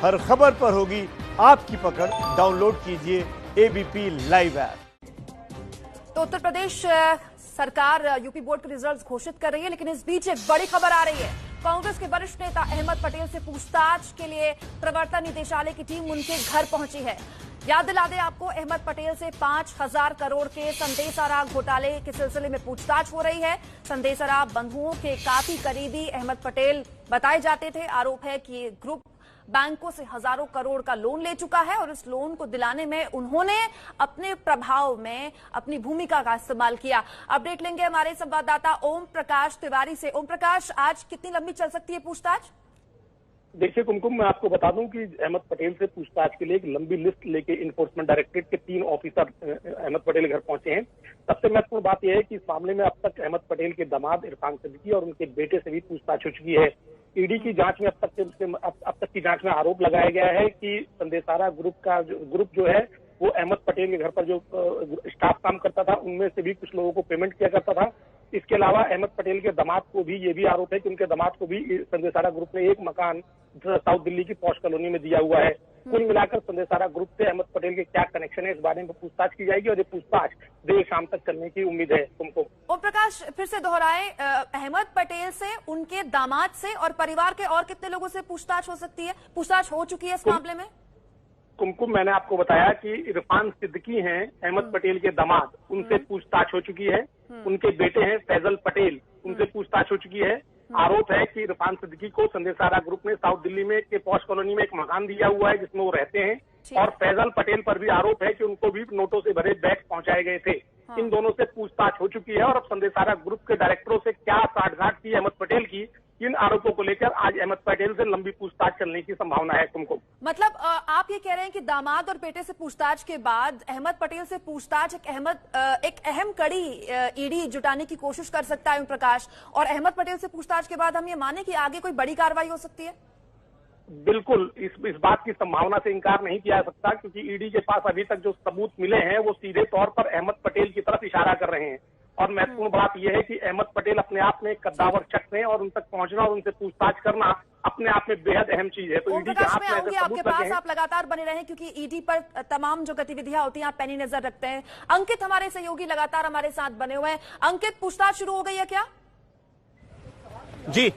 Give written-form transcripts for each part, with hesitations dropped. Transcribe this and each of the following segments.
हर खबर पर होगी आपकी पकड़। डाउनलोड कीजिए एबीपी लाइव ऐप। तो उत्तर प्रदेश सरकार यूपी बोर्ड के रिजल्ट्स घोषित कर रही है, लेकिन इस बीच एक बड़ी खबर आ रही है। कांग्रेस के वरिष्ठ नेता अहमद पटेल से पूछताछ के लिए प्रवर्तन निदेशालय की टीम उनके घर पहुंची है। याद दिला दें आपको, अहमद पटेल से 5,000 करोड़ के संदेशा घोटाले के सिलसिले में पूछताछ हो रही है। संदेशा बंधुओं के काफी करीबी अहमद पटेल बताए जाते थे। आरोप है कि ये ग्रुप बैंकों से हजारों करोड़ का लोन ले चुका है और इस लोन को दिलाने में उन्होंने अपने प्रभाव में अपनी भूमिका का इस्तेमाल किया। अपडेट लेंगे हमारे संवाददाता ओम प्रकाश तिवारी से। ओम प्रकाश, आज कितनी लंबी चल सकती है पूछताछ? देखिए कुमकुम, मैं आपको बता दूं कि अहमद पटेल से पूछताछ के लिए एक लंबी लिस्ट लेके इन्फोर्समेंट डायरेक्टरेट के 3 ऑफिसर अहमद पटेल घर पहुंचे हैं। सबसे महत्वपूर्ण बात यह है कि इस मामले में अब तक अहमद पटेल के दामाद इरफान सिद्दीकी और उनके बेटे से भी पूछताछ हो चुकी है। ईडी की जांच में अब तक की जांच में आरोप लगाया गया है कि संदेशारा ग्रुप जो है वो अहमद पटेल के घर पर जो स्टाफ काम करता था उनमें से भी कुछ लोगों को पेमेंट किया करता था। इसके अलावा अहमद पटेल के दामाद को भी ये भी आरोप है कि उनके दामाद को भी संदेशारा ग्रुप ने एक मकान साउथ दिल्ली की पॉश कॉलोनी में दिया हुआ है। कुल मिलाकर संदेशारा ग्रुप से अहमद पटेल के क्या कनेक्शन है, इस बारे में पूछताछ की जाएगी और ये पूछताछ देर शाम तक चलने की उम्मीद है। तुमको ओम प्रकाश फिर से दोहराए, अहमद पटेल से, उनके दामाद से और परिवार के और कितने लोगों से पूछताछ हो सकती है, पूछताछ हो चुकी है इस मामले में? कुमकुम, मैंने आपको बताया कि इरफान सिद्दीकी हैं अहमद पटेल के दामाद, उनसे पूछताछ हो चुकी है। उनके बेटे हैं फैजल पटेल, उनसे पूछताछ हो चुकी है। आरोप है कि इरफान सिद्दीकी को संदेशारा ग्रुप ने साउथ दिल्ली में के पॉश कॉलोनी में एक मकान दिया हुआ है जिसमें वो रहते हैं, और फैजल पटेल पर भी आरोप है कि उनको भी नोटों से भरे बैग पहुंचाए गए थे। इन दोनों से पूछताछ हो चुकी है और अब संदेशारा ग्रुप के डायरेक्टरों से क्या साठगांठ की अहमद पटेल की, इन आरोपों को लेकर आज अहमद पटेल से लंबी पूछताछ चलने की संभावना है। तुमको मतलब आप ये कह रहे हैं कि दामाद और बेटे से पूछताछ के बाद अहमद पटेल से पूछताछ एक अहम कड़ी ईडी जुटाने की कोशिश कर सकता है ओम प्रकाश, और अहमद पटेल से पूछताछ के बाद हम ये माने कि आगे कोई बड़ी कार्रवाई हो सकती है? बिल्कुल, इस बात की संभावना से इंकार नहीं किया जा सकता, क्योंकि ईडी के पास अभी तक जो सबूत मिले हैं वो सीधे तौर पर अहमद पटेल की तरफ इशारा कर रहे हैं। और महत्वपूर्ण बात यह है कि अहमद पटेल अपने आप में कद्दावर शख्स हैं और उन तक पहुंचना और उनसे पूछताछ करना अपने आप में बेहद अहम चीज है। तो ईडी के हाथ में ऐसे सबूत आपके पास आप लगातार बने रहें, क्योंकि ईडी पर तमाम जो गतिविधियां होती हैं आप पैनी नजर रखते हैं। अंकित हमारे सहयोगी लगातार हमारे साथ बने हुए हैं। अंकित, पूछताछ शुरू हो गई है क्या? जी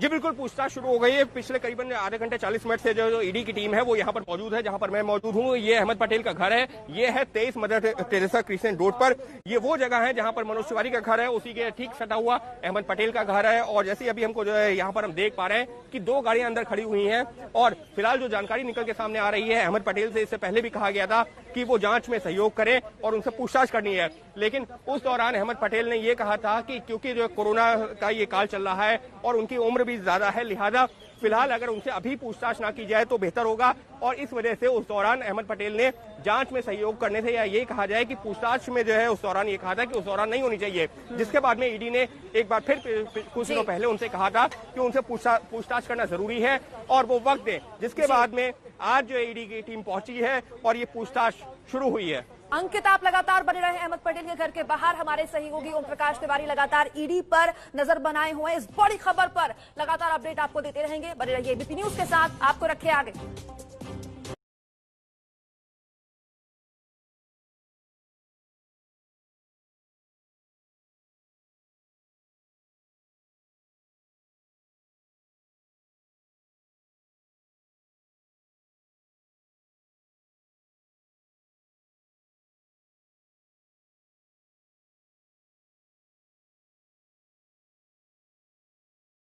बिल्कुल, पूछताछ शुरू हो गई है। पिछले करीबन आधे घंटे 40 मिनट से जो ईडी की टीम है वो यहाँ पर मौजूद है, जहाँ पर मैं मौजूद हूँ। ये अहमद पटेल का घर है, ये है 23 मदर टेरेसा क्रिसेंट रोड पर। ये वो जगह है जहाँ पर मनोज तिवारी का घर है, उसी के ठीक सटा हुआ अहमद पटेल का घर है। और जैसे अभी हमको जो है यहाँ पर हम देख पा रहे हैं कि 2 गाड़ियां अंदर खड़ी हुई हैं, और फिलहाल जो जानकारी निकल के सामने आ रही है, अहमद पटेल से इससे पहले भी कहा गया था कि वो जांच में सहयोग करें और उनसे पूछताछ करनी है, लेकिन उस दौरान अहमद पटेल ने ये कहा था कि क्योंकि जो कोरोना का ये काल चल रहा है और उनकी उम्र भी ज्यादा है, लिहाजा फिलहाल अगर उनसे अभी पूछताछ ना की जाए तो बेहतर होगा। और इस वजह से उस दौरान अहमद पटेल ने जांच में सहयोग करने से, या ये कहा जाए कि पूछताछ में जो है उस दौरान ये कहा था कि उस दौरान नहीं होनी चाहिए। जिसके बाद में ईडी ने एक बार फिर कुछ दिनों पहले उनसे कहा था कि उनसे पूछताछ करना जरूरी है और वो वक्त दें, जिसके बाद में आज जो ईडी की टीम पहुंची है और ये पूछताछ शुरू हुई है। अंकित, आप लगातार बने रहे अहमद पटेल के घर के बाहर। हमारे सहयोगी ओम प्रकाश तिवारी लगातार ईडी पर नजर बनाए हुए हैं। इस बड़ी खबर पर लगातार अपडेट आपको देते रहेंगे। बने रहिए एबीपी न्यूज के साथ, आपको रखे आगे।